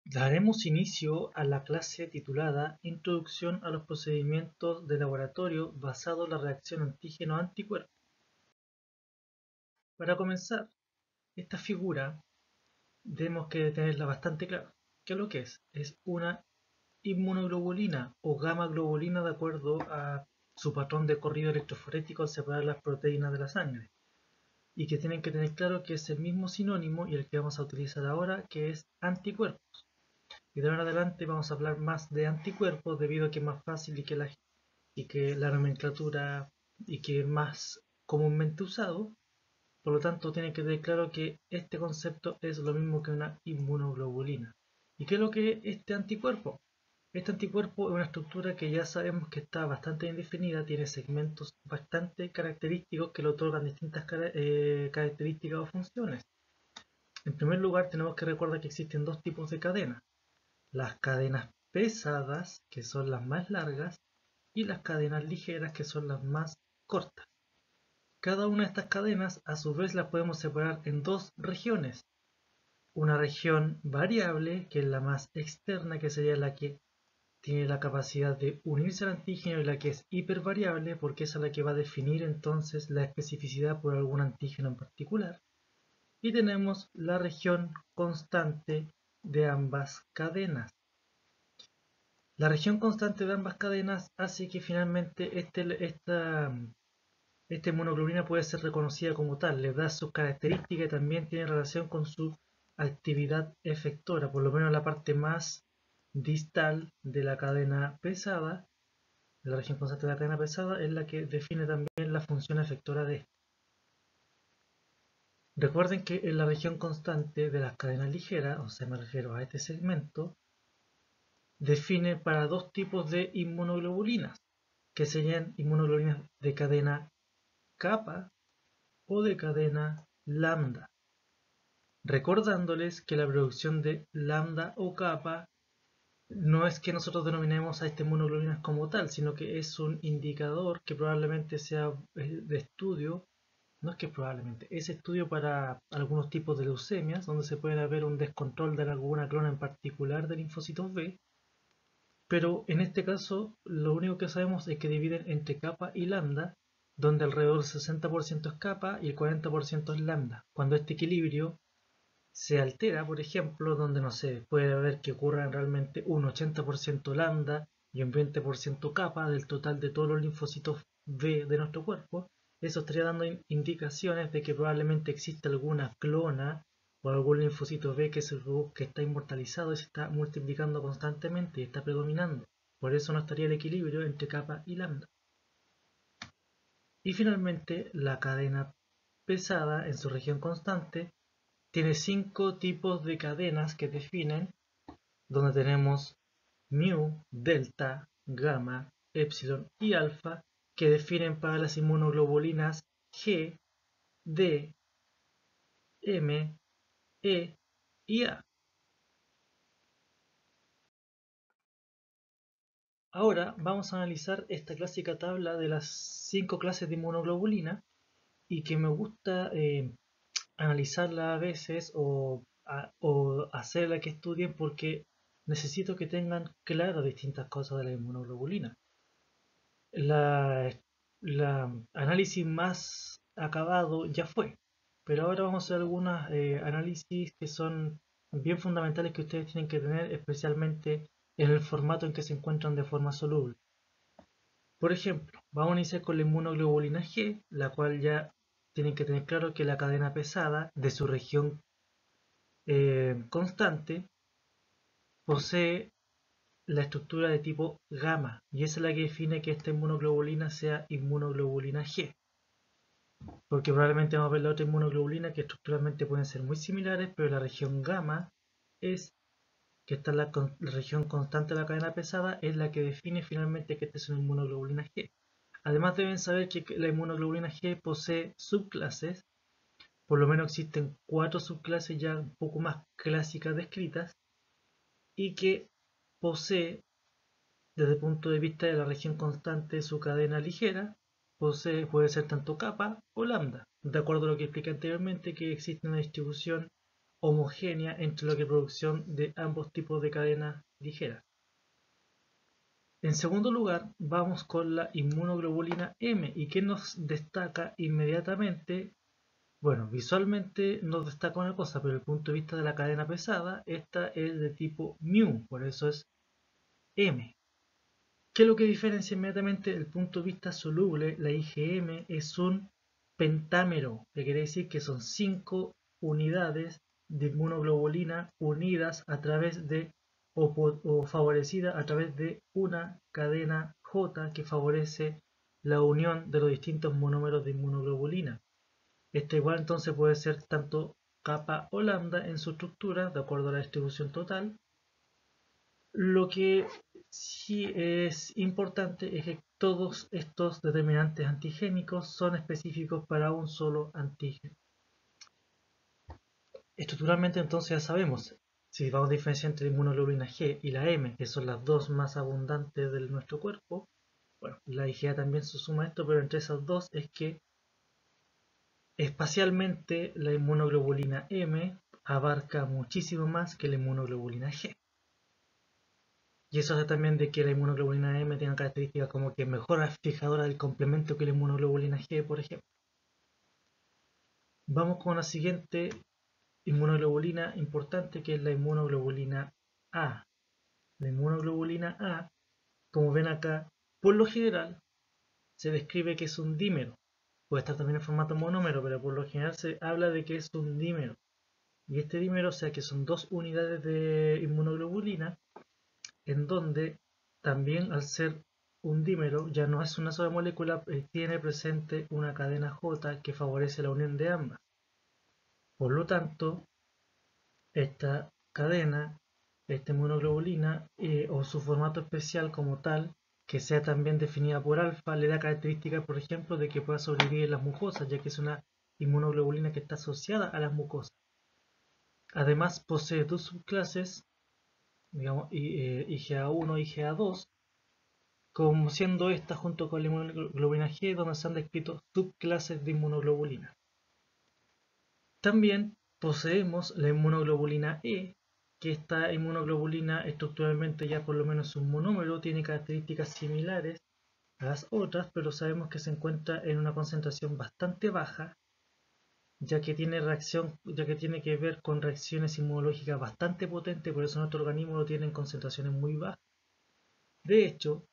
Daremos inicio a la clase titulada Introducción a los procedimientos de laboratorio basado en la reacción antígeno-anticuerpo. Para comenzar, esta figura tenemos que tenerla bastante clara. ¿Qué es lo que es? Es una inmunoglobulina o gamma globulina de acuerdo a su patrón de corrido electroforético al separar las proteínas de la sangre. Y que tienen que tener claro que es el mismo sinónimo y el que vamos a utilizar ahora, que es anticuerpos. Y de ahora en adelante vamos a hablar más de anticuerpos debido a que es más fácil y que la nomenclatura y que es más comúnmente usado. Por lo tanto, tienen que tener claro que este concepto es lo mismo que una inmunoglobulina. ¿Y qué es lo que es este anticuerpo? Este anticuerpo es una estructura que ya sabemos que está bastante bien definida, tiene segmentos bastante característicos que le otorgan distintas características o funciones. En primer lugar, tenemos que recordar que existen dos tipos de cadenas: las cadenas pesadas, que son las más largas, y las cadenas ligeras, que son las más cortas. Cada una de estas cadenas, a su vez, las podemos separar en dos regiones. Una región variable, que es la más externa, que sería la que tiene la capacidad de unirse al antígeno, y la que es hipervariable, porque esa es la que va a definir entonces la especificidad por algún antígeno en particular. Y tenemos la región constante de ambas cadenas. La región constante de ambas cadenas hace que finalmente esta hemoglobina puede ser reconocida como tal, le da sus características y también tiene relación con su actividad efectora, por lo menos la parte más distal de la cadena pesada, de la región constante de la cadena pesada, es la que define también la función efectora de esta. Recuerden que en la región constante de las cadenas ligeras, o sea, me refiero a este segmento, define para dos tipos de inmunoglobulinas, que serían inmunoglobulinas de cadena kappa o de cadena lambda, recordándoles que la producción de lambda o kappa no es que nosotros denominemos a estas inmunoglobulinas como tal, sino que es un indicador que probablemente sea de estudio. No es que probablemente, es estudio para algunos tipos de leucemias, donde se puede haber un descontrol de alguna clona en particular de linfocitos B. Pero en este caso, lo único que sabemos es que dividen entre kappa y lambda, donde alrededor del 60% es kappa y el 40% es lambda. Cuando este equilibrio se altera, por ejemplo, donde no sé, puede haber que ocurra realmente un 80% lambda y un 20% kappa del total de todos los linfocitos B de nuestro cuerpo, eso estaría dando indicaciones de que probablemente existe alguna clona o algún linfocito B que está inmortalizado y se está multiplicando constantemente y está predominando. Por eso no estaría el equilibrio entre kappa y lambda. Y finalmente, la cadena pesada en su región constante tiene 5 tipos de cadenas que definen, donde tenemos mu, delta, gamma, epsilon y alfa, que definen para las inmunoglobulinas G, D, M, E y A. Ahora vamos a analizar esta clásica tabla de las 5 clases de inmunoglobulina y que me gusta analizarla a veces o hacerla que estudien porque necesito que tengan claras distintas cosas de la inmunoglobulina. La, la análisis más acabado ya fue, pero ahora vamos a hacer algunos análisis que son bien fundamentales que ustedes tienen que tener, especialmente en el formato en que se encuentran de forma soluble. Por ejemplo, vamos a iniciar con la inmunoglobulina G, la cual ya tienen que tener claro que la cadena pesada de su región constante posee la estructura de tipo gamma, y esa es la que define que esta inmunoglobulina sea inmunoglobulina G, porque probablemente vamos a ver la otra inmunoglobulina que estructuralmente pueden ser muy similares, pero la región gamma es, que está en la región constante de la cadena pesada, es la que define finalmente que esta es una inmunoglobulina G. Además deben saber que la inmunoglobulina G posee subclases, por lo menos existen 4 subclases ya un poco más clásicas descritas, y que posee, desde el punto de vista de la región constante de su cadena ligera, puede ser tanto kappa o lambda, de acuerdo a lo que expliqué anteriormente, que existe una distribución homogénea entre lo que es producción de ambos tipos de cadenas ligeras. En segundo lugar, vamos con la inmunoglobulina M. ¿Y qué nos destaca inmediatamente? Bueno, visualmente nos destaca una cosa, pero desde el punto de vista de la cadena pesada, esta es de tipo mu, por eso es M. ¿Qué es lo que diferencia inmediatamente desde el punto de vista soluble? La IgM es un pentámero, que quiere decir que son 5 unidades de inmunoglobulina unidas a través de o favorecidas a través de una cadena J que favorece la unión de los distintos monómeros de inmunoglobulina. Esta igual entonces puede ser tanto capa o lambda en su estructura, de acuerdo a la distribución total. Lo que sí es importante es que todos estos determinantes antigénicos son específicos para un solo antígeno. Estructuralmente entonces ya sabemos, si vamos a diferenciar entre la inmunoglobulina G y la M, que son las dos más abundantes de nuestro cuerpo, bueno, la IgA también se suma a esto, pero entre esas dos es que espacialmente la inmunoglobulina M abarca muchísimo más que la inmunoglobulina G. Y eso hace también de que la inmunoglobulina M tenga características como que mejor fijadora del complemento que la inmunoglobulina G, por ejemplo. Vamos con la siguiente inmunoglobulina importante, que es la inmunoglobulina A. La inmunoglobulina A, como ven acá, por lo general se describe que es un dímero. Puede estar también en formato monómero, pero por lo general se habla de que es un dímero. Y este dímero, o sea que son dos unidades de inmunoglobulina, en donde también al ser un dímero ya no es una sola molécula, tiene presente una cadena J que favorece la unión de ambas. Por lo tanto, esta cadena, esta inmunoglobulina o su formato especial como tal, que sea también definida por alfa, le da características, por ejemplo, de que pueda sobrevivir en las mucosas, ya que es una inmunoglobulina que está asociada a las mucosas. Además, posee dos subclases, digamos, IgA1 y IgA2, como siendo esta junto con la inmunoglobulina G, donde se han descrito subclases de inmunoglobulina. También poseemos la inmunoglobulina E, que esta inmunoglobulina estructuralmente ya por lo menos un monómero, tiene características similares a las otras, pero sabemos que se encuentra en una concentración bastante baja, ya que tiene que ver con reacciones inmunológicas bastante potentes, por eso nuestro organismo lo tiene en concentraciones muy bajas. De hecho,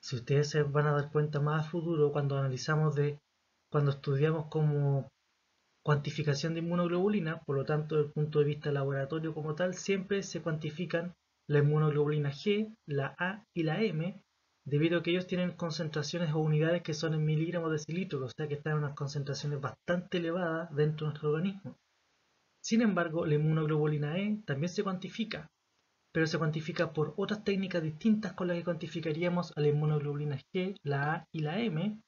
si ustedes se van a dar cuenta más a futuro, cuando estudiamos como cuantificación de inmunoglobulina, por lo tanto, desde el punto de vista laboratorio como tal, siempre se cuantifican la inmunoglobulina G, la A y la M, debido a que ellos tienen concentraciones o unidades que son en miligramos de decilitro, o sea que están en unas concentraciones bastante elevadas dentro de nuestro organismo. Sin embargo, la inmunoglobulina E también se cuantifica, pero se cuantifica por otras técnicas distintas con las que cuantificaríamos a la inmunoglobulina G, la A y la M,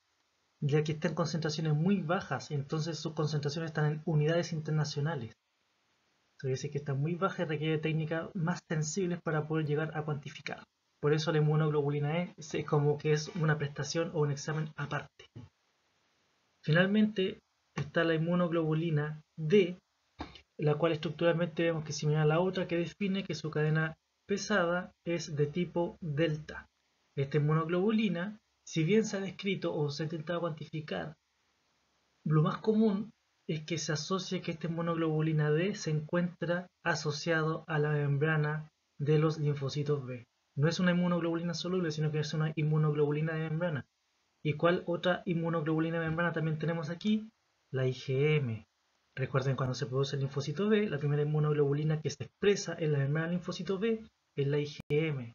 ya que está en concentraciones muy bajas, entonces sus concentraciones están en unidades internacionales. Eso quiere decir que están muy bajas y requiere técnicas más sensibles para poder llegar a cuantificar. Por eso la inmunoglobulina E es como que es una prestación o un examen aparte. Finalmente está la inmunoglobulina D, la cual estructuralmente vemos que es similar a la otra, que define que su cadena pesada es de tipo delta. Esta inmunoglobulina, si bien se ha descrito o se ha intentado cuantificar, lo más común es que se asocie que esta inmunoglobulina D se encuentra asociado a la membrana de los linfocitos B. No es una inmunoglobulina soluble, sino que es una inmunoglobulina de membrana. ¿Y cuál otra inmunoglobulina de membrana también tenemos aquí? La IgM. Recuerden, cuando se produce el linfocito B, la primera inmunoglobulina que se expresa en la membrana del linfocito B es la IgM.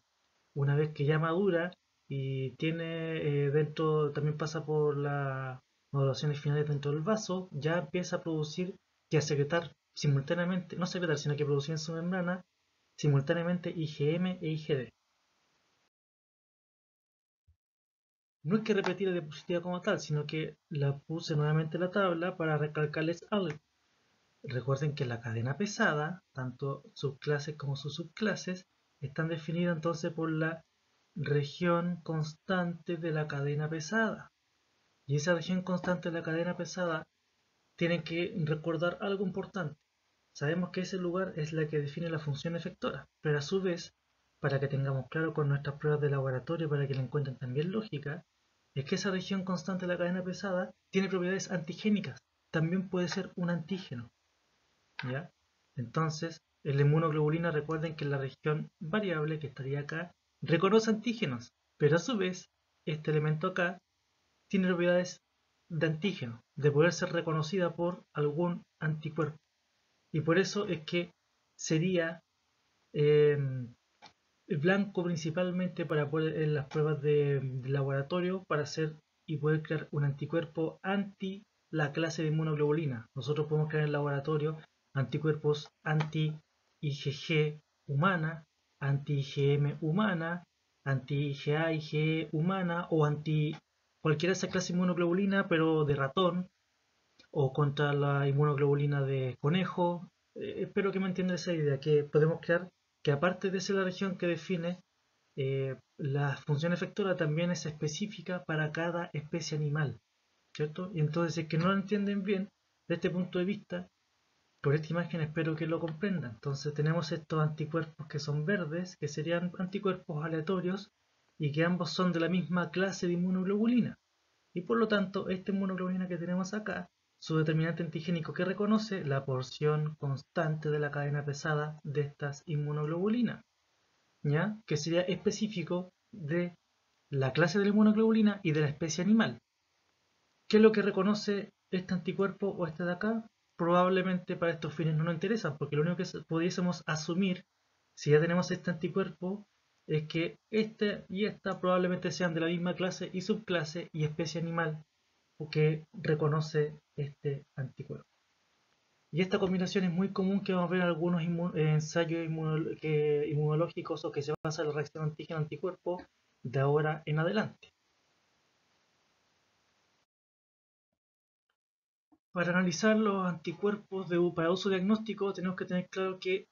Una vez que ya madura y tiene dentro, también pasa por las maduraciones finales dentro del vaso, ya empieza a producir y a secretar simultáneamente, no secretar, sino que producir en su membrana simultáneamente IgM e IgD. No es que repetir la diapositiva como tal, sino que la puse nuevamente en la tabla para recalcarles algo. Recuerden que la cadena pesada, tanto subclases como sus subclases, están definidas entonces por la región constante de la cadena pesada. Y esa región constante de la cadena pesada tienen que recordar algo importante. sabemos que ese lugar es la que define la función efectora, pero a su vez, para que tengamos claro con nuestras pruebas de laboratorio, para que la encuentren también lógica, es que esa región constante de la cadena pesada tiene propiedades antigénicas, también puede ser un antígeno, ¿ya? Entonces, en la inmunoglobulina recuerden que la región variable que estaría acá reconoce antígenos, pero a su vez, este elemento acá tiene propiedades de antígeno, de poder ser reconocida por algún anticuerpo. Y por eso es que sería eh, blanco principalmente para poder en las pruebas de laboratorio para hacer y poder crear un anticuerpo anti la clase de inmunoglobulina. Nosotros podemos crear en el laboratorio anticuerpos anti-IgG humana, anti-IgM humana, anti-IgA, IgE humana o anti cualquiera de esa clase de inmunoglobulina pero de ratón o contra la inmunoglobulina de conejo. Espero que me entiendan esa idea, que podemos crear que aparte de ser la región que define la función efectora también es específica para cada especie animal, ¿cierto? Y entonces, si es que no lo entienden bien, de este punto de vista, por esta imagen espero que lo comprendan. Entonces tenemos estos anticuerpos que son verdes, que serían anticuerpos aleatorios, y que ambos son de la misma clase de inmunoglobulina. Y por lo tanto, esta inmunoglobulina que tenemos acá, su determinante antigénico que reconoce la porción constante de la cadena pesada de estas inmunoglobulinas, ¿ya? Que sería específico de la clase de la inmunoglobulina y de la especie animal. ¿Qué es lo que reconoce este anticuerpo o este de acá? Probablemente para estos fines no nos interesa, porque lo único que pudiésemos asumir, si ya tenemos este anticuerpo, es que este y esta probablemente sean de la misma clase y subclase y especie animal que reconoce este anticuerpo. Y esta combinación es muy común que vamos a ver en algunos ensayos inmunológicos o que se basa en la reacción antígeno-anticuerpo de ahora en adelante. Para analizar los anticuerpos para uso diagnóstico tenemos que tener claro que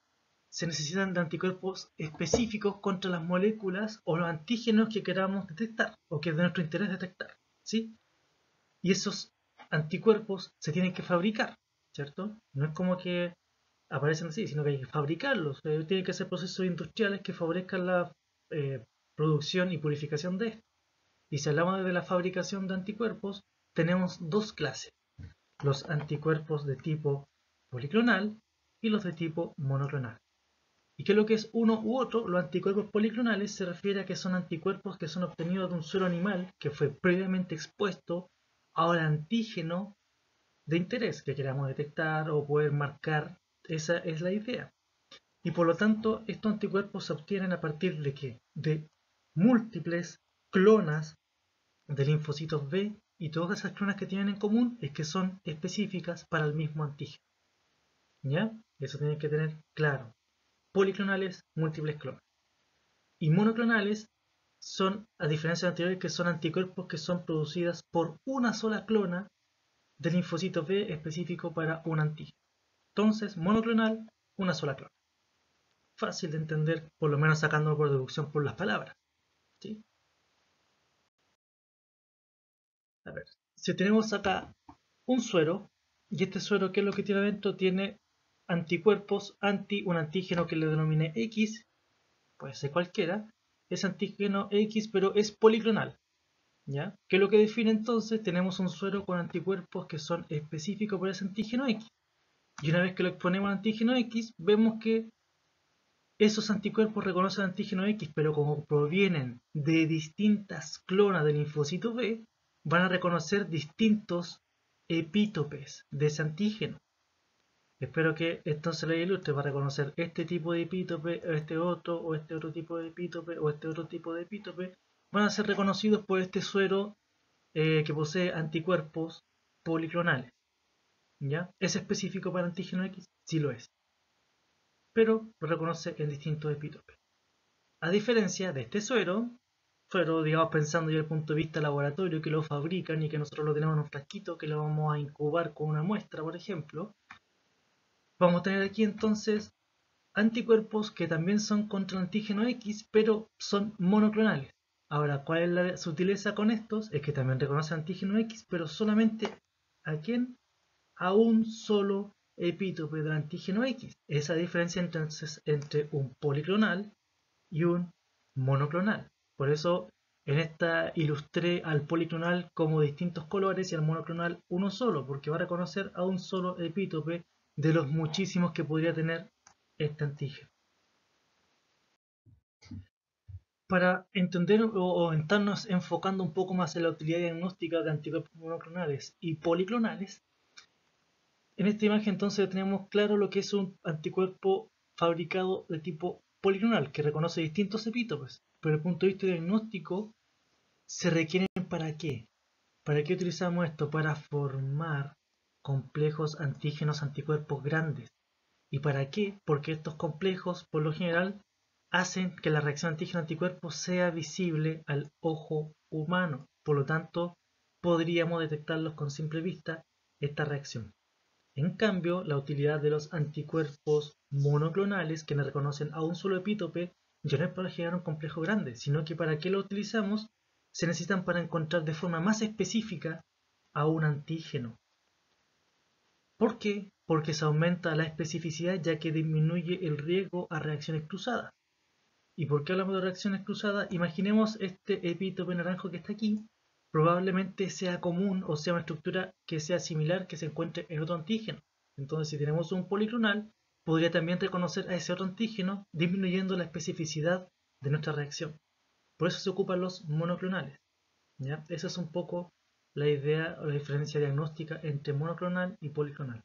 se necesitan de anticuerpos específicos contra las moléculas o los antígenos que queramos detectar o que es de nuestro interés detectar, ¿sí? Y esos anticuerpos se tienen que fabricar, ¿cierto? No es como que aparecen así, sino que hay que fabricarlos. Tienen que ser procesos industriales que favorezcan la eh, producción y purificación de estos. Y si hablamos de la fabricación de anticuerpos, tenemos dos clases: los anticuerpos de tipo policlonal y los de tipo monoclonal. ¿Y qué es lo que es uno u otro? Los anticuerpos policlonales se refiere a que son anticuerpos que son obtenidos de un suero animal que fue previamente expuesto a un antígeno de interés que queramos detectar o poder marcar. Esa es la idea. Y por lo tanto, estos anticuerpos se obtienen a partir de ¿qué? De múltiples clonas de linfocitos B, y todas esas clonas que tienen en común es que son específicas para el mismo antígeno. ¿Ya? Eso tienen que tener claro. Policlonales, múltiples clonas. Y monoclonales son, a diferencia de anteriores, que son anticuerpos que son producidas por una sola clona de linfocito B específico para un antígeno. Entonces, monoclonal, una sola clona. Fácil de entender, por lo menos sacando por deducción por las palabras, ¿sí? A ver, si tenemos acá un suero, y este suero, ¿qué es lo que tiene adentro? Tiene anticuerpos anti un antígeno que le denominé X, puede ser cualquiera, es antígeno X, pero es policlonal, ¿ya? ¿Qué es lo que define entonces? Tenemos un suero con anticuerpos que son específicos para ese antígeno X. Y una vez que lo exponemos al antígeno X, vemos que esos anticuerpos reconocen antígeno X, pero como provienen de distintas clonas del linfocito B, van a reconocer distintos epítopes de ese antígeno. Espero que entonces lo ilustre. Va a reconocer este tipo de epítope, o este otro tipo de epítope, o este otro tipo de epítope. Van a ser reconocidos por este suero que posee anticuerpos policlonales. ¿Ya? ¿Es específico para antígeno X? Sí lo es, pero lo reconoce en distintos epítopes. A diferencia de este suero, digamos pensando ya desde el punto de vista laboratorio, que lo fabrican y que nosotros lo tenemos en un frasquito que lo vamos a incubar con una muestra, por ejemplo, vamos a tener aquí entonces anticuerpos que también son contra el antígeno X, pero son monoclonales. Ahora, ¿cuál es la sutileza con estos? Es que también reconocen antígeno X, pero solamente ¿a quién? A un solo epítope del antígeno X. Esa diferencia entonces entre un policlonal y un monoclonal. Por eso en esta ilustré al policlonal como distintos colores y al monoclonal uno solo, porque va a reconocer a un solo epítope de los muchísimos que podría tener este antígeno. Para entender o estarnos enfocando un poco más en la utilidad diagnóstica de anticuerpos monoclonales y policlonales, en esta imagen entonces tenemos claro lo que es un anticuerpo fabricado de tipo policlonal, que reconoce distintos epítopes. Pero desde el punto de vista diagnóstico, ¿se requieren para qué? ¿Para qué utilizamos esto? Para formar complejos antígenos anticuerpos grandes. ¿Y para qué? Porque estos complejos, por lo general, hacen que la reacción antígeno-anticuerpo sea visible al ojo humano. Por lo tanto, podríamos detectarlos con simple vista esta reacción. En cambio, la utilidad de los anticuerpos monoclonales, que reconocen a un solo epítope, ya no es para generar un complejo grande, sino que para qué lo utilizamos, se necesitan para encontrar de forma más específica a un antígeno. ¿Por qué? Porque se aumenta la especificidad ya que disminuye el riesgo a reacciones cruzadas. ¿Y por qué hablamos de reacciones cruzadas? Imaginemos este epítope naranjo que está aquí, probablemente sea común o sea una estructura que sea similar que se encuentre en otro antígeno. Entonces, si tenemos un policlonal, podría también reconocer a ese otro antígeno, disminuyendo la especificidad de nuestra reacción. Por eso se ocupan los monoclonales. ¿Ya? Esa es un poco la idea o la diferencia diagnóstica entre monoclonal y policlonal.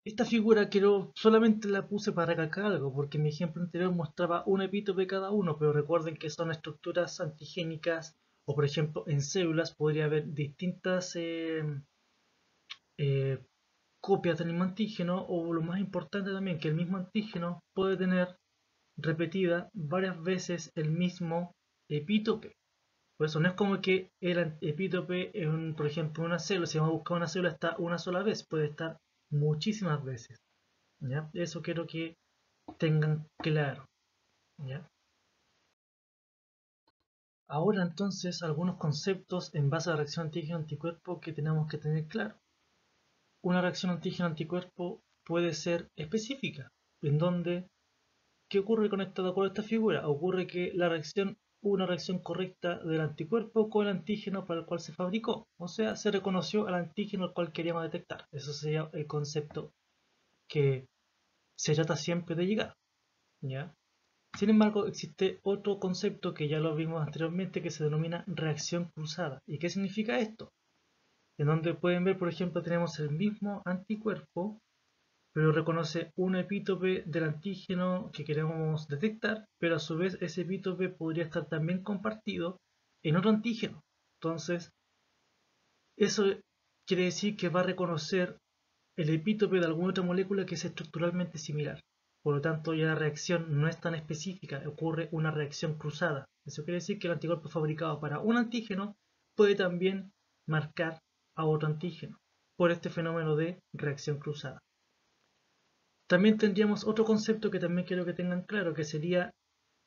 Esta figura solamente la puse para recalcar algo, porque mi ejemplo anterior mostraba un epítope cada uno, pero recuerden que son estructuras antigénicas, o por ejemplo en células podría haber distintas eh, copias del mismo antígeno, o lo más importante también, que el mismo antígeno puede tener repetida varias veces el mismo epítope. Por eso no es como que el epítope, por ejemplo, en una célula, si vamos a buscar una célula, está una sola vez, puede estar muchísimas veces. ¿Ya? Eso quiero que tengan claro. ¿Ya? Ahora entonces algunos conceptos en base a la reacción antígeno-anticuerpo que tenemos que tener claro. Una reacción antígeno-anticuerpo puede ser específica, en donde, ¿qué ocurre con esta, de acuerdo a esta figura? Ocurre que hubo una reacción correcta del anticuerpo con el antígeno para el cual se fabricó, o sea, se reconoció al antígeno al cual queríamos detectar. Eso sería el concepto que se trata siempre de llegar. ¿Ya? Sin embargo, existe otro concepto que ya lo vimos anteriormente que se denomina reacción cruzada. ¿Y qué significa esto? En donde pueden ver, por ejemplo, tenemos el mismo anticuerpo, pero reconoce un epítope del antígeno que queremos detectar, pero a su vez ese epítope podría estar también compartido en otro antígeno. Entonces, eso quiere decir que va a reconocer el epítope de alguna otra molécula que es estructuralmente similar. Por lo tanto, ya la reacción no es tan específica, ocurre una reacción cruzada. Eso quiere decir que el anticuerpo fabricado para un antígeno puede también marcar a otro antígeno por este fenómeno de reacción cruzada. También tendríamos otro concepto que también quiero que tengan claro, que sería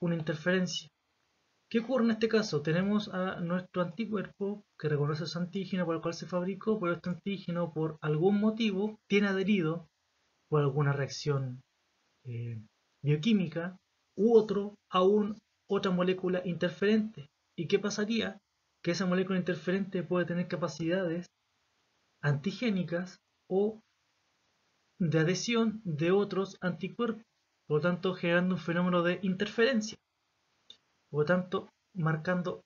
una interferencia. ¿Qué ocurre en este caso? Tenemos a nuestro anticuerpo que reconoce ese antígeno por el cual se fabricó, pero este antígeno por algún motivo tiene adherido por alguna reacción eh, bioquímica u otra molécula interferente. ¿Y qué pasaría? Que esa molécula interferente puede tener capacidades antigénicas o de adhesión de otros anticuerpos, por lo tanto generando un fenómeno de interferencia, por lo tanto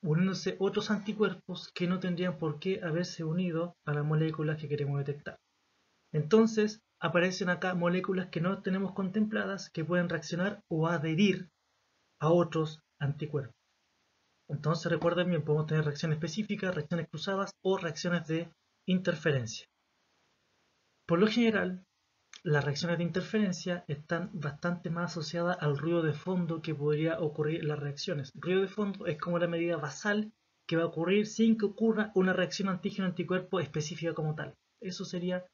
uniéndose otros anticuerpos que no tendrían por qué haberse unido a las moléculas que queremos detectar. Entonces aparecen acá moléculas que no tenemos contempladas que pueden reaccionar o adherir a otros anticuerpos. Entonces recuerden bien, podemos tener reacciones específicas, reacciones cruzadas o reacciones de interferencia. Por lo general, las reacciones de interferencia están bastante más asociadas al ruido de fondo que podría ocurrir en las reacciones. El ruido de fondo es como la medida basal que va a ocurrir sin que ocurra una reacción antígeno-anticuerpo específica como tal. Eso sería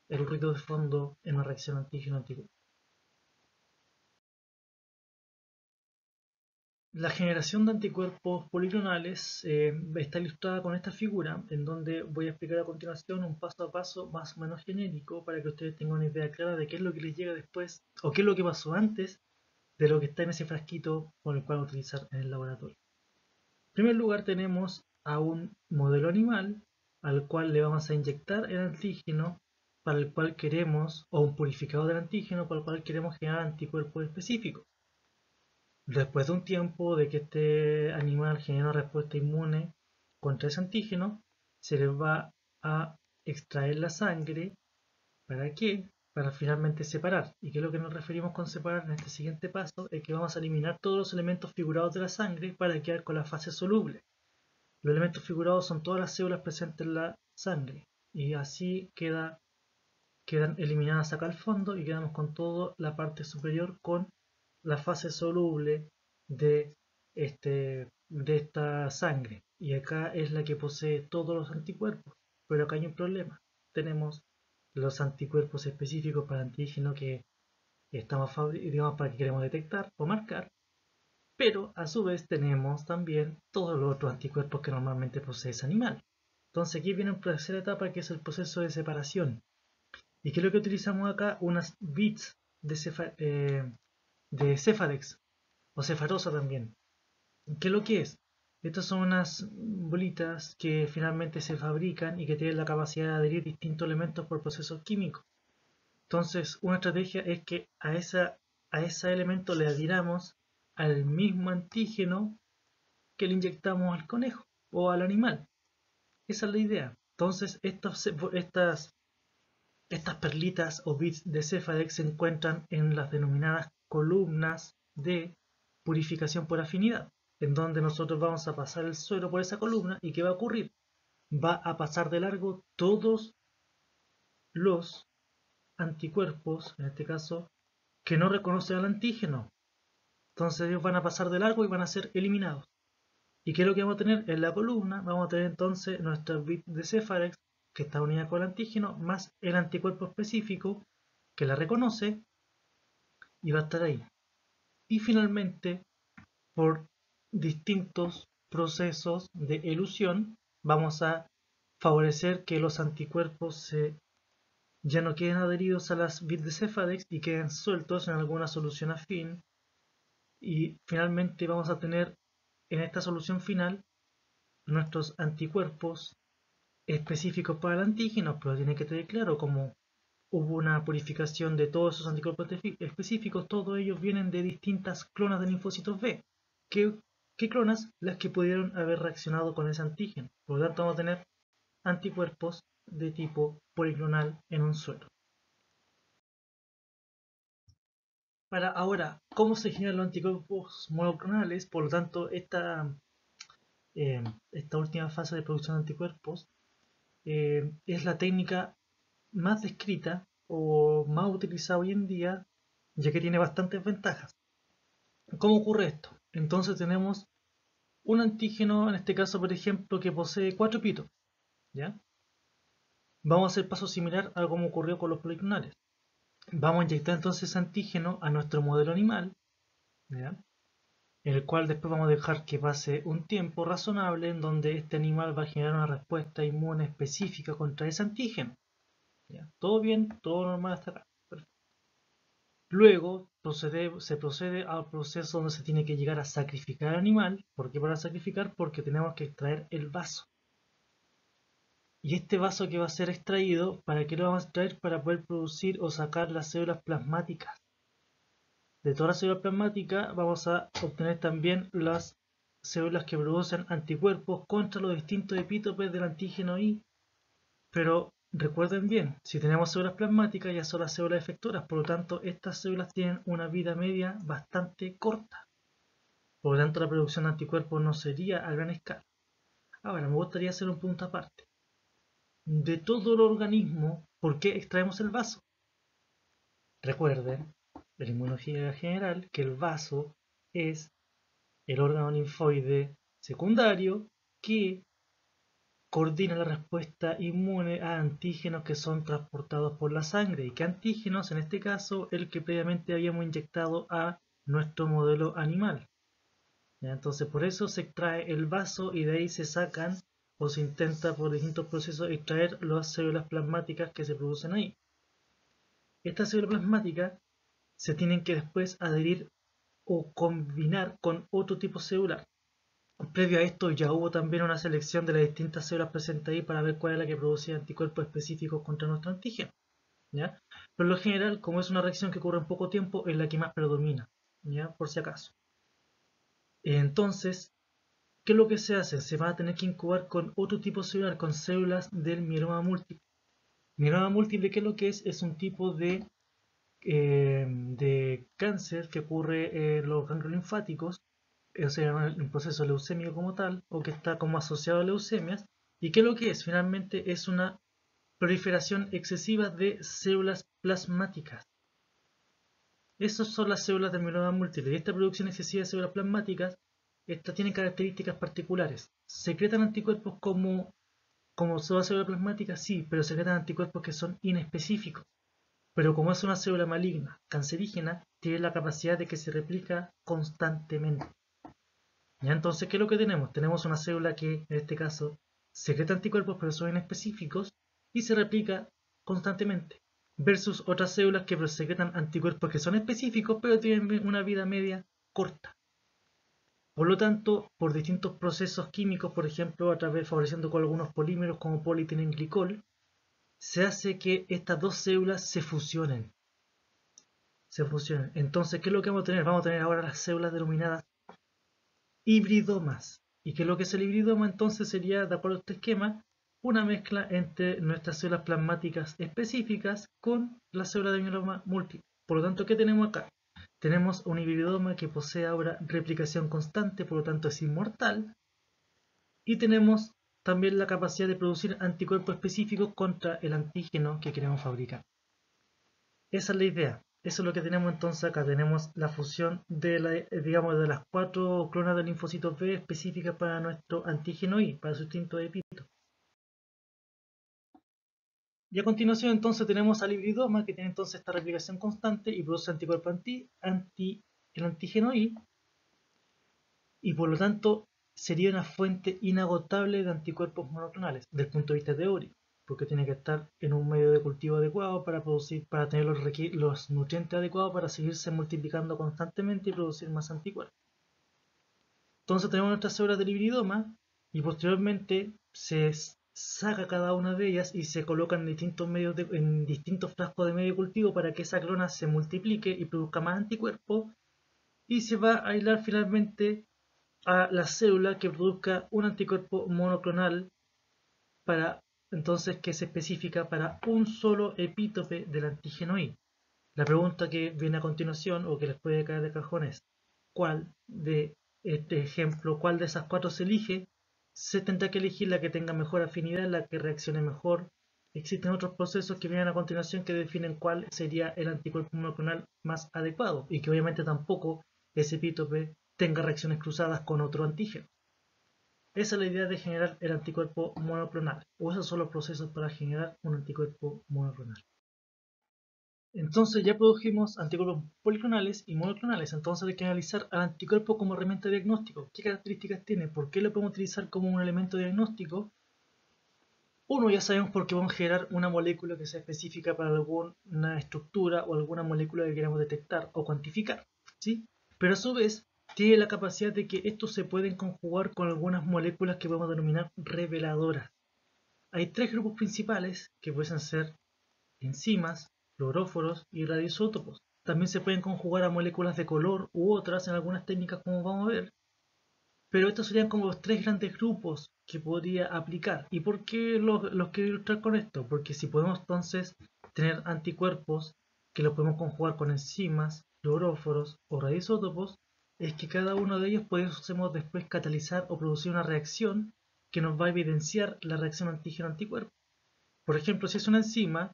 el ruido de fondo en una reacción antígeno-anticuerpo. La generación de anticuerpos policlonales está ilustrada con esta figura, en donde voy a explicar a continuación un paso a paso más o menos genérico para que ustedes tengan una idea clara de qué es lo que les llega después o qué es lo que pasó antes de lo que está en ese frasquito con el cual utilizar en el laboratorio. En primer lugar tenemos a un modelo animal al cual le vamos a inyectar el antígeno para el cual queremos, o un purificador del antígeno para el cual queremos generar anticuerpos específicos. Después de un tiempo de que este animal genere una respuesta inmune contra ese antígeno, se le va a extraer la sangre. ¿Para qué? Para finalmente separar. ¿Y qué es lo que nos referimos con separar en este siguiente paso? Es que vamos a eliminar todos los elementos figurados de la sangre para quedar con la fase soluble. Los elementos figurados son todas las células presentes en la sangre. Y así quedan eliminadas acá al fondo y quedamos con toda la parte superior con la fase soluble de, de esta sangre. Y acá es la que posee todos los anticuerpos. Pero acá hay un problema. Tenemos los anticuerpos específicos para antígeno que estamos digamos, para que queremos detectar o marcar. Pero a su vez tenemos también todos los otros anticuerpos que normalmente posee ese animal. Entonces aquí viene una tercera etapa que es el proceso de separación. ¿Y qué es lo que utilizamos acá? Unas bits de Cefadex o Cefarosa también. ¿Qué es lo que es? Estas son unas bolitas que finalmente se fabrican y que tienen la capacidad de adherir distintos elementos por procesos químicos. Entonces, una estrategia es que a ese elemento le adhiramos al mismo antígeno que le inyectamos al conejo o al animal. Esa es la idea. Entonces, estas perlitas o bits de Cefadex se encuentran en las denominadas columnas de purificación por afinidad, en donde nosotros vamos a pasar el suero por esa columna y ¿qué va a ocurrir? Va a pasar de largo todos los anticuerpos, en este caso, que no reconocen al antígeno. Entonces ellos van a pasar de largo y van a ser eliminados. ¿Y qué es lo que vamos a tener? En la columna vamos a tener entonces nuestra bit de Cefadex, que está unida con el antígeno, más el anticuerpo específico que la reconoce y va a estar ahí. Y finalmente, por distintos procesos de elusión, vamos a favorecer que los anticuerpos ya no queden adheridos a las bits de Cefadex y queden sueltos en alguna solución afín. Y finalmente vamos a tener en esta solución final nuestros anticuerpos específicos para el antígeno, pero tiene que tener claro como hubo una purificación de todos esos anticuerpos específicos, todos ellos vienen de distintas clonas de linfocitos B. ¿Qué clonas? Las que pudieron haber reaccionado con ese antígeno. Por lo tanto, vamos a tener anticuerpos de tipo policlonal en un suero. Para ahora, ¿cómo se generan los anticuerpos monoclonales? Por lo tanto, esta última fase de producción de anticuerpos es la técnica más descrita o más utilizada hoy en día, ya que tiene bastantes ventajas. ¿Cómo ocurre esto? Entonces tenemos un antígeno, en este caso por ejemplo, que posee 4 pitos, ¿ya? Vamos a hacer paso similar a como ocurrió con los policlonales. Vamos a inyectar entonces ese antígeno a nuestro modelo animal, ¿ya? En el cual después vamos a dejar que pase un tiempo razonable en donde este animal va a generar una respuesta inmune específica contra ese antígeno. ¿Ya? Todo bien, todo normal hasta acá. Perfecto. Luego se procede al proceso donde se tiene que llegar a sacrificar al animal. ¿Por qué para sacrificar? Porque tenemos que extraer el vaso. Y este vaso que va a ser extraído, ¿para qué lo vamos a extraer? Para poder producir o sacar las células plasmáticas. De todas las células plasmáticas vamos a obtener también las células que producen anticuerpos contra los distintos epítopes del antígeno I. Pero recuerden bien, si tenemos células plasmáticas ya son las células efectoras, por lo tanto estas células tienen una vida media bastante corta. Por lo tanto la producción de anticuerpos no sería a gran escala. Ahora me gustaría hacer un punto aparte. De todo el organismo, ¿por qué extraemos el vaso? Recuerden, de la inmunología general, que el vaso es el órgano linfoide secundario que coordina la respuesta inmune a antígenos que son transportados por la sangre. ¿Y qué antígenos? En este caso, el que previamente habíamos inyectado a nuestro modelo animal. ¿ya? Entonces por eso se extrae el vaso y de ahí se sacan o se intenta por distintos procesos extraer las células plasmáticas que se producen ahí. Estas células plasmáticas se tienen que después adherir o combinar con otro tipo celular. Previo a esto ya hubo también una selección de las distintas células presentes ahí para ver cuál es la que producía anticuerpos específicos contra nuestro antígeno, ¿ya? Pero en lo general, como es una reacción que ocurre en poco tiempo, es la que más predomina, ¿ya? Por si acaso. Entonces, ¿qué es lo que se hace? Se va a tener que incubar con otro tipo celular, con células del mieloma múltiple. Mieloma múltiple, ¿qué es lo que es? Es un tipo de cáncer que ocurre en los ganglios linfáticos, o sea, en un proceso leucémico como tal, o que está como asociado a leucemias. ¿Y qué es lo que es? Finalmente es una proliferación excesiva de células plasmáticas. Esas son las células del mieloma múltiple. Y esta producción excesiva de células plasmáticas, estas tienen características particulares. Secretan anticuerpos como toda célula plasmática, sí, pero secretan anticuerpos que son inespecíficos. Pero como es una célula maligna, cancerígena, tiene la capacidad de que se replica constantemente. ¿Ya? Entonces, ¿qué es lo que tenemos? Tenemos una célula que, en este caso, secreta anticuerpos pero son inespecíficos y se replica constantemente. Versus otras células que secretan anticuerpos que son específicos pero tienen una vida media corta. Por lo tanto, por distintos procesos químicos, por ejemplo, a través favoreciendo con algunos polímeros como polietilenglicol, se hace que estas dos células se fusionen. Entonces, ¿qué es lo que vamos a tener? Vamos a tener ahora las células denominadas hibridomas. ¿Y qué es lo que es el hibridoma? Entonces sería, de acuerdo a este esquema, una mezcla entre nuestras células plasmáticas específicas con la célula de mieloma múltiple. Por lo tanto, ¿qué tenemos acá? Tenemos un hibridoma que posee ahora replicación constante, por lo tanto es inmortal, y tenemos también la capacidad de producir anticuerpos específicos contra el antígeno que queremos fabricar. Esa es la idea. Eso es lo que tenemos entonces acá. Tenemos la fusión digamos, de las 4 clonas de linfocitos B específicas para nuestro antígeno I, para su instinto de epito. Y a continuación entonces tenemos al hibridoma que tiene entonces esta replicación constante y produce anticuerpo el antígeno I, y por lo tanto sería una fuente inagotable de anticuerpos monoclonales desde el punto de vista teórico, porque tiene que estar en un medio de cultivo adecuado para producir, para tener los nutrientes adecuados para seguirse multiplicando constantemente y producir más anticuerpos. Entonces tenemos nuestras células del hibridoma y posteriormente se saca cada una de ellas y se colocan en en distintos frascos de medio de cultivo para que esa clona se multiplique y produzca más anticuerpos, y se va a aislar finalmente a la célula que produzca un anticuerpo monoclonal para entonces que se especifica para un solo epítope del antígeno I. La pregunta que viene a continuación o que les puede caer de cajón es: ¿cuál de este ejemplo, cuál de esas 4 se elige? Se tendrá que elegir la que tenga mejor afinidad, la que reaccione mejor. Existen otros procesos que vienen a continuación que definen cuál sería el anticuerpo monoclonal más adecuado y que obviamente tampoco ese epítope tenga reacciones cruzadas con otro antígeno. Esa es la idea de generar el anticuerpo monoclonal, o esos son los procesos para generar un anticuerpo monoclonal. Entonces ya produjimos anticuerpos policlonales y monoclonales, entonces hay que analizar al anticuerpo como herramienta de diagnóstico. ¿Qué características tiene? ¿Por qué lo podemos utilizar como un elemento diagnóstico? Uno, ya sabemos por qué vamos a generar una molécula que sea específica para alguna estructura o alguna molécula que queramos detectar o cuantificar, ¿sí? Pero a su vez tiene la capacidad de que estos se pueden conjugar con algunas moléculas que podemos denominar reveladoras. Hay 3 grupos principales que pueden ser enzimas, fluoróforos y radioisótopos. También se pueden conjugar a moléculas de color u otras en algunas técnicas, como vamos a ver. Pero estos serían como los 3 grandes grupos que podría aplicar. ¿Y por qué los quiero ilustrar con esto? Porque si podemos entonces tener anticuerpos que los podemos conjugar con enzimas, fluoróforos o radioisótopos, es que cada uno de ellos podemos después catalizar o producir una reacción que nos va a evidenciar la reacción antígeno-anticuerpo. Por ejemplo, si es una enzima,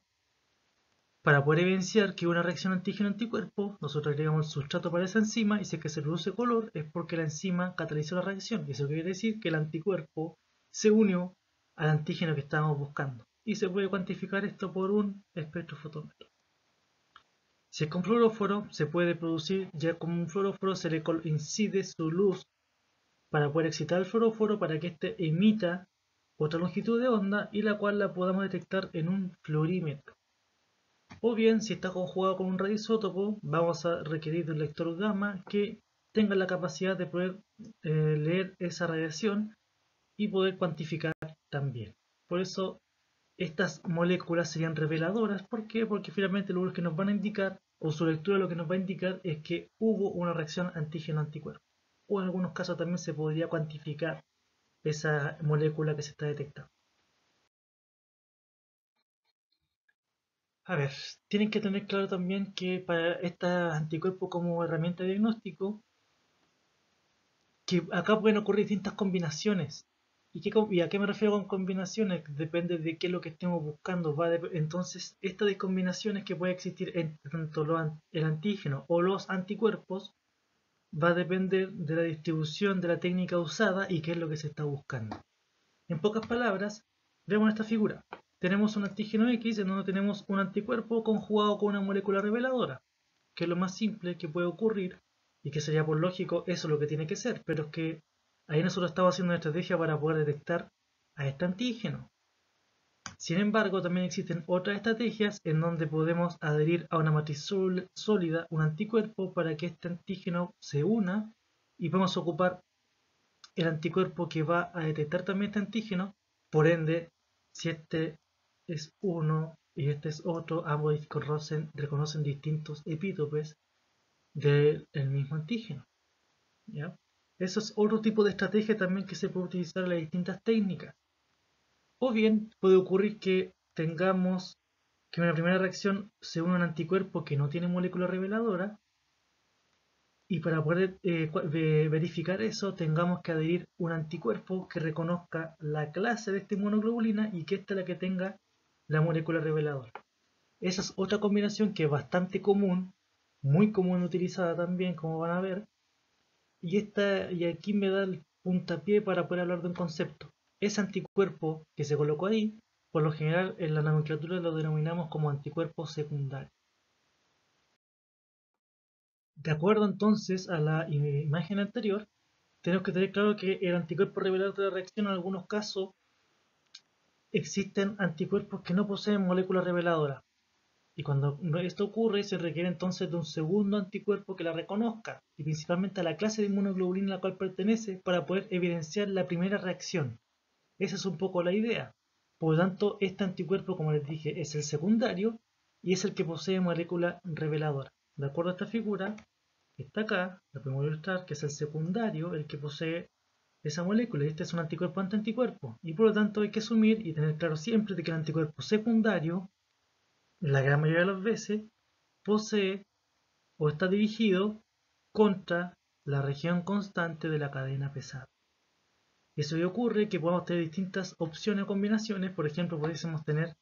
para poder evidenciar que una reacción antígeno-anticuerpo, nosotros agregamos el sustrato para esa enzima y si es que se produce color es porque la enzima catalizó la reacción. Y eso quiere decir que el anticuerpo se unió al antígeno que estábamos buscando. Y se puede cuantificar esto por un espectrofotómetro. Si es con fluoróforo, se puede producir, ya como un fluoróforo se le incide su luz para poder excitar el fluoróforo para que éste emita otra longitud de onda y la cual la podamos detectar en un fluorímetro. O bien, si está conjugado con un radioisótopo, vamos a requerir de un lector gamma que tenga la capacidad de poder leer esa radiación y poder cuantificar también. Por eso estas moléculas serían reveladoras. ¿Por qué? Porque finalmente lo que nos van a indicar, o su lectura lo que nos va a indicar, es que hubo una reacción antígeno-anticuerpo. O en algunos casos también se podría cuantificar esa molécula que se está detectando. A ver, tienen que tener claro también que para estos anticuerpos como herramienta de diagnóstico, que acá pueden ocurrir distintas combinaciones. ¿Y a qué me refiero con combinaciones? Depende de qué es lo que estemos buscando. Entonces, estas combinaciones que puede existir entre tanto el antígeno o los anticuerpos va a depender de la distribución de la técnica usada y qué es lo que se está buscando. En pocas palabras, veamos esta figura. Tenemos un antígeno X en donde tenemos un anticuerpo conjugado con una molécula reveladora, que es lo más simple que puede ocurrir y que sería por lógico eso lo que tiene que ser, pero es que ahí nosotros estamos haciendo una estrategia para poder detectar a este antígeno. Sin embargo, también existen otras estrategias en donde podemos adherir a una matriz sólida, un anticuerpo, para que este antígeno se una y podemos ocupar el anticuerpo que va a detectar también este antígeno. Por ende, si este es uno y este es otro, ambos reconocen distintos epítopes del mismo antígeno. ¿Ya? Eso es otro tipo de estrategia también que se puede utilizar en las distintas técnicas. O bien puede ocurrir que tengamos que en una primera reacción se une un anticuerpo que no tiene molécula reveladora y para poder verificar eso tengamos que adherir un anticuerpo que reconozca la clase de esta inmunoglobulina y que esta es la que tenga la molécula reveladora. Esa es otra combinación que es bastante común, muy común utilizada también, como van a ver, y aquí me da el puntapié para poder hablar de un concepto. Ese anticuerpo que se colocó ahí, por lo general en la nomenclatura lo denominamos como anticuerpo secundario. De acuerdo entonces a la imagen anterior, tenemos que tener claro que el anticuerpo revelador de la reacción en algunos casos existen anticuerpos que no poseen molécula reveladora. Y cuando esto ocurre, se requiere entonces de un segundo anticuerpo que la reconozca, y principalmente a la clase de inmunoglobulina a la cual pertenece, para poder evidenciar la primera reacción. Esa es un poco la idea. Por lo tanto, este anticuerpo, como les dije, es el secundario y es el que posee molécula reveladora. De acuerdo a esta figura, que está acá, la podemos ilustrar, que es el secundario, el que posee esa molécula, y este es un anticuerpo anticuerpo. Y por lo tanto hay que asumir y tener claro siempre de que el anticuerpo secundario, la gran mayoría de las veces, posee o está dirigido contra la región constante de la cadena pesada. Eso ocurre que podemos tener distintas opciones o combinaciones. Por ejemplo, pudiésemos tener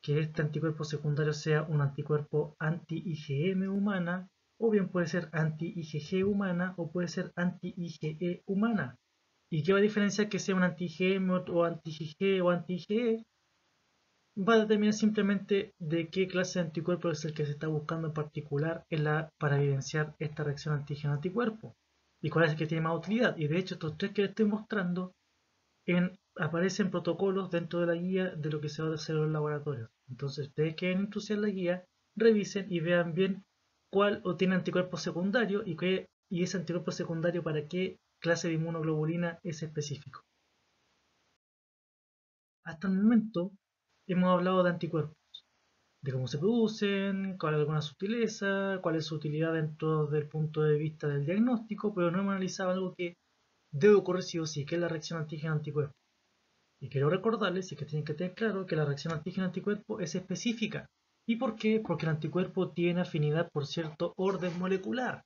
que este anticuerpo secundario sea un anticuerpo anti-IgM humana, o bien puede ser anti-IgG humana, o puede ser anti-IgE humana. ¿Y qué va a diferenciar que sea un anti-IgM o anti-IgG o anti-IgE? Va a determinar simplemente de qué clase de anticuerpo es el que se está buscando en particular para evidenciar esta reacción antígeno-anticuerpo. Y cuál es el que tiene más utilidad. Y de hecho, estos tres que les estoy mostrando aparecen protocolos dentro de la guía de lo que se va a hacer en los laboratorios. Entonces, ustedes que ven introducir la guía, revisen y vean bien cuál o tiene anticuerpo secundario y ese anticuerpo secundario para qué clase de inmunoglobulina es específico. Hasta el momento hemos hablado de anticuerpos, de cómo se producen, cuál es alguna sutileza, cuál es su utilidad dentro del punto de vista del diagnóstico, pero no hemos analizado algo que debe ocurrir sí o sí, que es la reacción antígeno-anticuerpo. Y quiero recordarles y que tienen que tener claro que la reacción antígeno-anticuerpo es específica. ¿Y por qué? Porque el anticuerpo tiene afinidad por cierto orden molecular.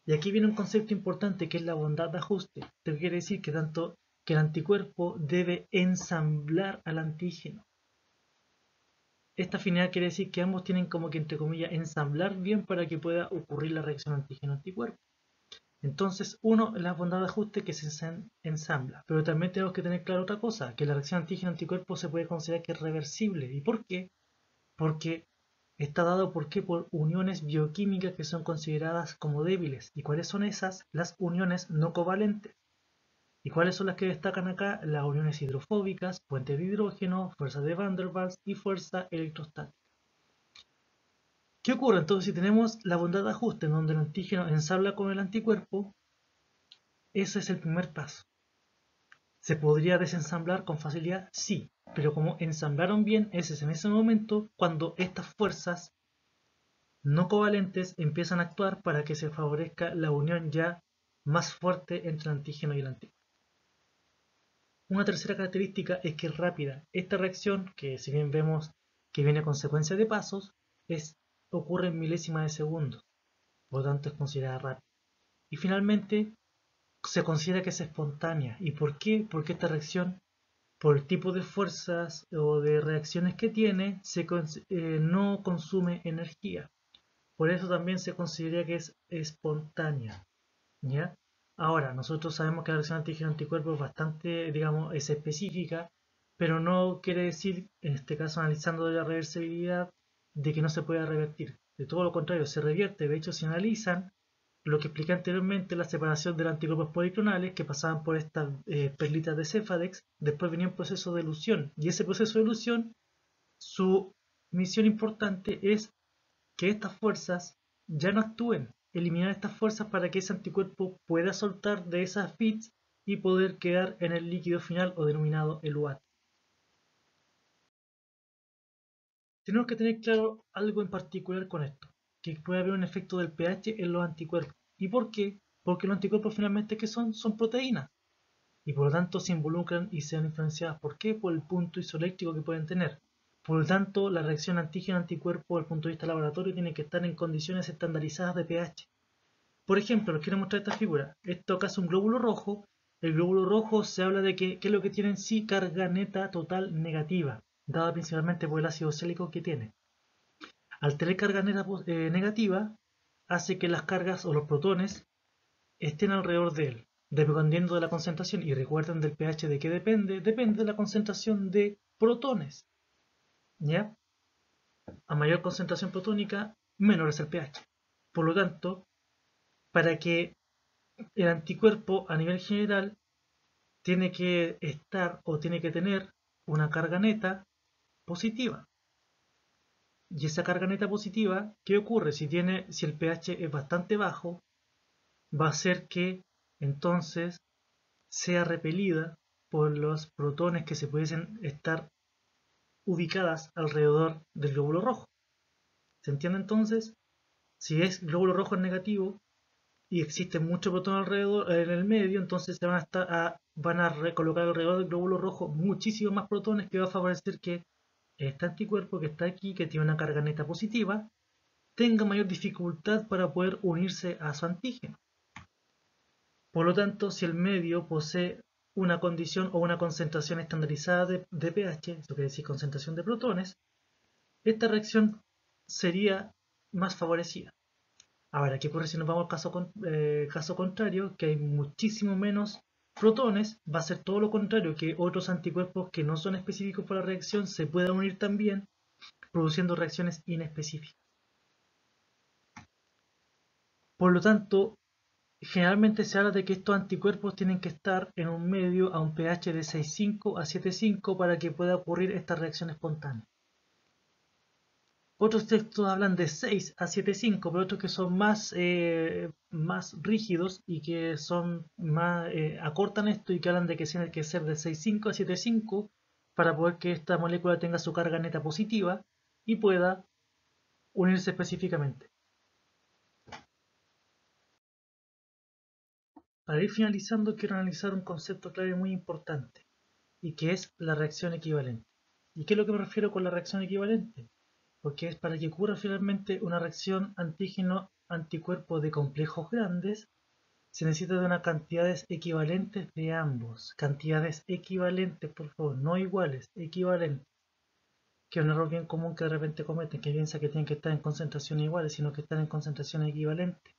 Y aquí viene un concepto importante que es la bondad de ajuste. Esto quiere decir que tanto que el anticuerpo debe ensamblar al antígeno. Esta afinidad quiere decir que ambos tienen como que entre comillas ensamblar bien para que pueda ocurrir la reacción antígeno-anticuerpo. Entonces, uno, la bondad de ajuste que se ensambla. Pero también tenemos que tener claro otra cosa, que la reacción antígeno-anticuerpo se puede considerar que es reversible. ¿Y por qué? Porque está dado por uniones bioquímicas que son consideradas como débiles. ¿Y cuáles son esas? Las uniones no covalentes. ¿Y cuáles son las que destacan acá? Las uniones hidrofóbicas, puentes de hidrógeno, fuerza de Van der Waals y fuerza electrostática. ¿Qué ocurre entonces si tenemos la bondad de ajuste en donde el antígeno ensambla con el anticuerpo? Ese es el primer paso. ¿Se podría desensamblar con facilidad? Sí, pero como ensamblaron bien, ese es en ese momento cuando estas fuerzas no covalentes empiezan a actuar para que se favorezca la unión ya más fuerte entre el antígeno y el antígeno. Una tercera característica es que es rápida. Esta reacción, que si bien vemos que viene a consecuencia de pasos, ocurre en milésimas de segundos, por lo tanto es considerada rápida. Y finalmente, se considera que es espontánea. ¿Y por qué? Porque esta reacción, por el tipo de fuerzas o de reacciones que tiene, no consume energía. Por eso también se considera que es espontánea. ¿Ya? Ahora, nosotros sabemos que la reacción antígeno-anticuerpo es bastante, digamos, es específica, pero no quiere decir, en este caso analizando la reversibilidad, de que no se pueda revertir. De todo lo contrario, se revierte. De hecho, si analizan lo que expliqué anteriormente, la separación de los anticuerpos policlonales que pasaban por estas perlitas de Cefadex, después venía un proceso de elusión. Y ese proceso de elusión, su misión importante es que estas fuerzas ya no actúen, eliminar estas fuerzas para que ese anticuerpo pueda soltar de esas bits y poder quedar en el líquido final o denominado el UAT. Tenemos que tener claro algo en particular con esto, que puede haber un efecto del pH en los anticuerpos. ¿Y por qué? Porque los anticuerpos finalmente ¿qué son? Son proteínas. Y por lo tanto se involucran y sean influenciadas. ¿Por qué? Por el punto isoeléctrico que pueden tener. Por lo tanto, la reacción antígeno-anticuerpo desde el punto de vista laboratorio tiene que estar en condiciones estandarizadas de pH. Por ejemplo, les quiero mostrar esta figura. Esto acá es un glóbulo rojo. El glóbulo rojo se habla de que es lo que tiene en sí carga neta total negativa, dada principalmente por el ácido oxálico que tiene. Al tener carga neta negativa, hace que las cargas o los protones estén alrededor de él, dependiendo de la concentración. Y recuerden del pH de qué depende. Depende de la concentración de protones. ¿Ya? A mayor concentración protónica, menor es el pH. Por lo tanto, para que el anticuerpo a nivel general tiene que estar o tiene que tener una carga neta positiva. Y esa carga neta positiva, ¿qué ocurre? Si el pH es bastante bajo, va a hacer que entonces sea repelida por los protones que se pudiesen estar ubicadas alrededor del glóbulo rojo. ¿Se entiende entonces? Si es glóbulo rojo es negativo, y existen muchos protones alrededor en el medio, entonces se van a recolocar alrededor del glóbulo rojo muchísimos más protones, que va a favorecer que este anticuerpo que está aquí, que tiene una carga neta positiva, tenga mayor dificultad para poder unirse a su antígeno. Por lo tanto, si el medio posee una condición o una concentración estandarizada de pH, eso quiere decir concentración de protones, esta reacción sería más favorecida. Ahora, ¿qué ocurre si nos vamos al caso contrario? Que hay muchísimo menos protones, va a ser todo lo contrario, que otros anticuerpos que no son específicos para la reacción se puedan unir también, produciendo reacciones inespecíficas. Por lo tanto, generalmente se habla de que estos anticuerpos tienen que estar en un medio a un pH de 6,5 a 7,5 para que pueda ocurrir esta reacción espontánea. Otros textos hablan de 6 a 7,5, pero otros que son más rígidos y que son más acortan esto y que hablan de que tiene que ser de 6,5 a 7,5 para poder que esta molécula tenga su carga neta positiva y pueda unirse específicamente. Para ir finalizando, quiero analizar un concepto clave muy importante y que es la reacción equivalente. ¿Y qué es lo que me refiero con la reacción equivalente? Porque es para que ocurra finalmente una reacción antígeno-anticuerpo de complejos grandes, se necesita de unas cantidades equivalentes de ambos. Cantidades equivalentes, por favor, no iguales, equivalentes. Que es un error bien común que de repente cometen, que piensa que tienen que estar en concentraciones iguales, sino que están en concentraciones equivalentes.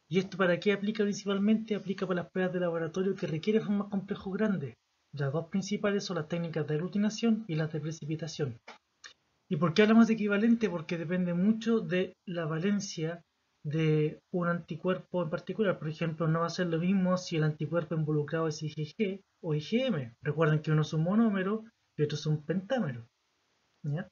¿Y esto para qué aplica principalmente? Aplica para las pruebas de laboratorio que requieren formas complejos grandes. Las dos principales son las técnicas de aglutinación y las de precipitación. ¿Y por qué hablamos de equivalente? Porque depende mucho de la valencia de un anticuerpo en particular. Por ejemplo, no va a ser lo mismo si el anticuerpo involucrado es IgG o IgM. Recuerden que uno es un monómero y otro es un pentámero. ¿Ya?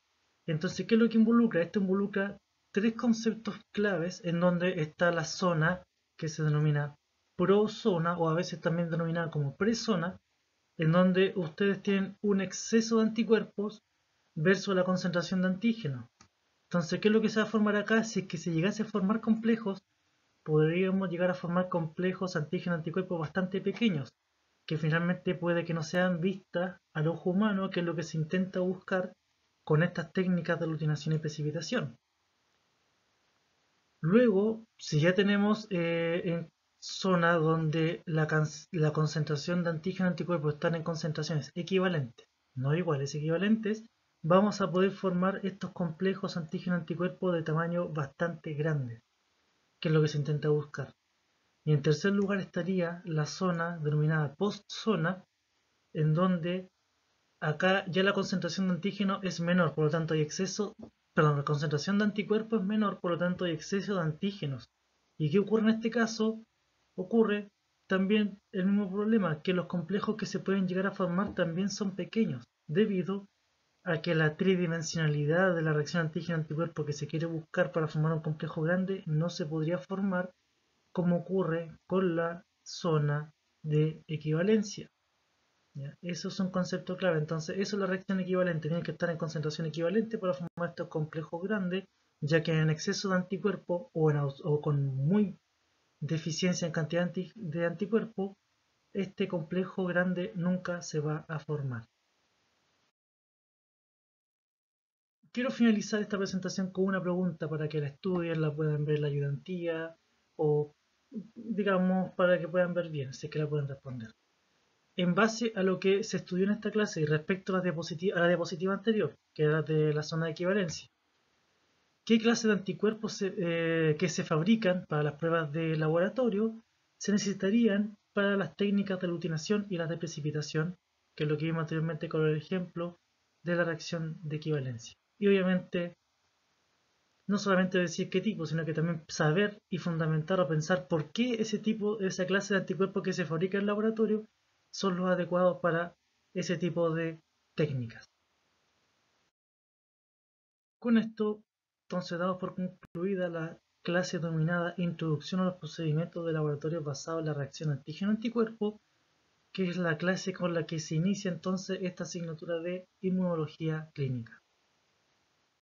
Entonces, ¿qué es lo que involucra? Esto involucra tres conceptos claves en donde está la zona que se denomina prozona o a veces también denominada como prezona, en donde ustedes tienen un exceso de anticuerpos versus la concentración de antígenos. Entonces, ¿qué es lo que se va a formar acá? Si es que se llegase a formar complejos, podríamos llegar a formar complejos antígeno-anticuerpos bastante pequeños, que finalmente puede que no sean vistas al ojo humano, que es lo que se intenta buscar con estas técnicas de aglutinación y precipitación. Luego, si ya tenemos en zona donde la concentración de antígeno y anticuerpos están en concentraciones equivalentes, no iguales, equivalentes, vamos a poder formar estos complejos antígeno-anticuerpos de tamaño bastante grande, que es lo que se intenta buscar. Y en tercer lugar estaría la zona denominada postzona, en donde acá ya la concentración de antígeno es menor, por lo tanto hay exceso, perdón, la concentración de anticuerpos es menor, por lo tanto hay exceso de antígenos. ¿Y qué ocurre en este caso? Ocurre también el mismo problema, que los complejos que se pueden llegar a formar también son pequeños, debido a que la tridimensionalidad de la reacción antígeno-anticuerpo que se quiere buscar para formar un complejo grande no se podría formar como ocurre con la zona de equivalencia. ¿Ya? Eso es un concepto clave. Entonces, eso es la reacción equivalente. Tiene que estar en concentración equivalente para formar estos complejos grandes, ya que en exceso de anticuerpo o con muy deficiencia en cantidad de anticuerpo, este complejo grande nunca se va a formar. Quiero finalizar esta presentación con una pregunta para que la estudien, la puedan ver la ayudantía o digamos para que puedan ver bien, si es que la pueden responder. En base a lo que se estudió en esta clase y respecto a la diapositiva anterior, que era de la zona de equivalencia, ¿qué clase de anticuerpos que se fabrican para las pruebas de laboratorio se necesitarían para las técnicas de aglutinación y las de precipitación, que es lo que vimos anteriormente con el ejemplo de la reacción de equivalencia? Y obviamente, no solamente decir qué tipo, sino que también saber y fundamentar o pensar por qué ese tipo, esa clase de anticuerpos que se fabrica en el laboratorio son los adecuados para ese tipo de técnicas. Con esto, entonces damos por concluida la clase denominada Introducción a los procedimientos de laboratorio basados en la reacción antígeno-anticuerpo, que es la clase con la que se inicia entonces esta asignatura de inmunología clínica.